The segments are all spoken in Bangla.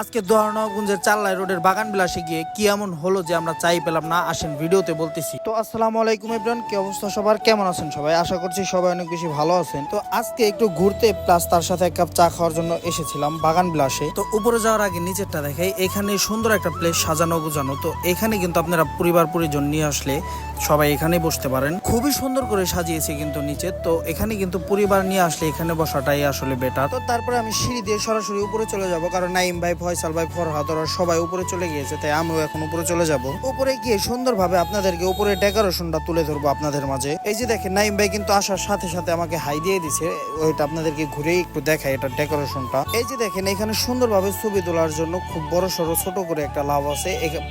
আজকে দোহারনগঞ্জের চাল্লাই রোডের বাগান বিলাসে গিয়ে কি এমন হলো যে আমরা চাই পেলাম না, আসেন ভিডিওতে বলতেছি। তো আসসালামু আলাইকুম এভরিওয়ান, কি অবস্থা সবার, কেমন আছেন সবাই? আশা করছি সবাই অনেক বেশি ভালো আছেন। তো আজকে একটু ঘুরতে প্লাস তার সাথে এক কাপ চা খাওয়ার জন্য এসেছিলাম বাগান বিলাসে। তো উপরে যাওয়ার আগে নিচেরটা দেখাই, এখানে সুন্দর একটা প্লেস সাজানো গুজানো। তো এখানে কিন্তু আপনারা পরিবার পরিজন নিয়ে আসলে সবাই এখানে বসতে পারেন, খুবই সুন্দর করে সাজিয়েছে কিন্তু নিচে। তো এখানে কিন্তু পরিবার নিয়ে আসলে এখানে বসাটাই আসলে বেটার। তো তারপরে আমি সিঁড়ি দিয়ে সরাসরি উপরে চলে যাব, কারণ নাইম ভাই, ফয়সাল ভাই, ফরহাদ ওরা সবাই উপরে চলে গিয়েছে, তাই আমিও এখন উপরে চলে যাব। উপরে গিয়ে সুন্দরভাবে আপনাদেরকে উপরে ডেকোরেশনটা তুলে ধরবো আপনাদের মাঝে। এই যে দেখেন, নাইম ভাই কিন্তু আসার সাথে সাথে আমাকে হাই দিয়ে দিছে, ওইটা আপনাদেরকে ঘুরে একটু দেখাই এটা ডেকোরেশনটা। এই যে দেখেন, এখানে সুন্দরভাবে ছবি তোলার জন্য খুব বড় সড়ো ছোট করে একটা লাভ আছে।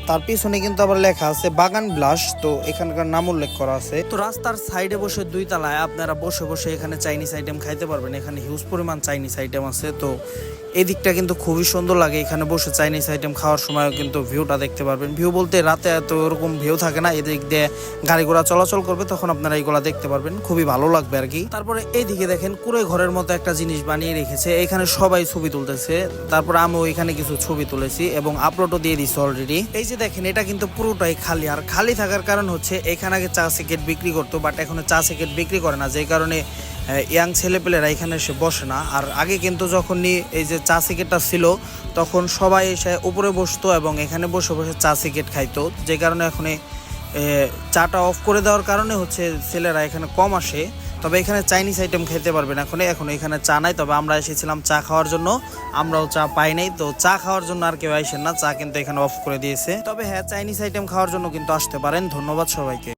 তার পিছনে কিন্তু আবার লেখা আছে বাগান বিলাস, তো এখানকার নাম উল্লেখ করা আছে। তো রাস্তার সাইডে বসে দুই তলায় আপনারা বসে বসে এখানে চাইনিজ আইটেম খাইতে পারবেন। এখানে হিউজ পরিমাণ চাইনিজ আইটেম আছে। তো এই দিকটা কিন্তু খুবই সুন্দর লাগে, এখানে বসে চাইনিজ আইটেম খাওয়ার সময় কিন্তু ভিউটা দেখতে পারবেন। ভিউ বলতে রাতে এত ওরকম ভিউ থাকে না, এদিক দিয়ে গাড়ি ঘোড়া চলাচল করবে, তখন আপনারা এইগুলা দেখতে পারবেন, খুবই ভালো লাগবে আর কি। তারপরে এইদিকে দেখেন কুড়ে ঘরের মতো একটা জিনিস বানিয়ে রেখেছে, এখানে সবাই ছবি তুলতেছে। তারপরে আমিও এখানে কিছু ছবি তুলেছি এবং আপলোডও দিয়ে দিচ্ছি অলরেডি। এই যে দেখেন, এটা কিন্তু পুরোটাই খালি, আর খালি থাকার কারণ হচ্ছে এখানে আগে চা সিগারেট বিক্রি করতো, বাট এখন চা সিগারেট বিক্রি করে না, যে কারণে ইয়াং ছেলেপেলেরা এখানে এসে বসে না। আর আগে কিন্তু যখনই এই যে চা সিগারেটটা ছিল, তখন সবাই এসে উপরে বসতো এবং এখানে বসে বসে চা সিগারেট খাইতো, যে কারণে এখন চাটা অফ করে দেওয়ার কারণে হচ্ছে ছেলেরা এখানে কম আসে। তবে এখানে চাইনিজ আইটেম খেতে পারবেন এখন এখানে চা নাই। তবে আমরা এসেছিলাম চা খাওয়ার জন্য, আমরাও চা পাই নাই। তো চা খাওয়ার জন্য আর কেউ আসেন না, চা কিন্তু এখানে অফ করে দিয়েছে। তবে হ্যাঁ, চাইনিজ আইটেম খাওয়ার জন্য কিন্তু আসতে পারেন। ধন্যবাদ সবাইকে।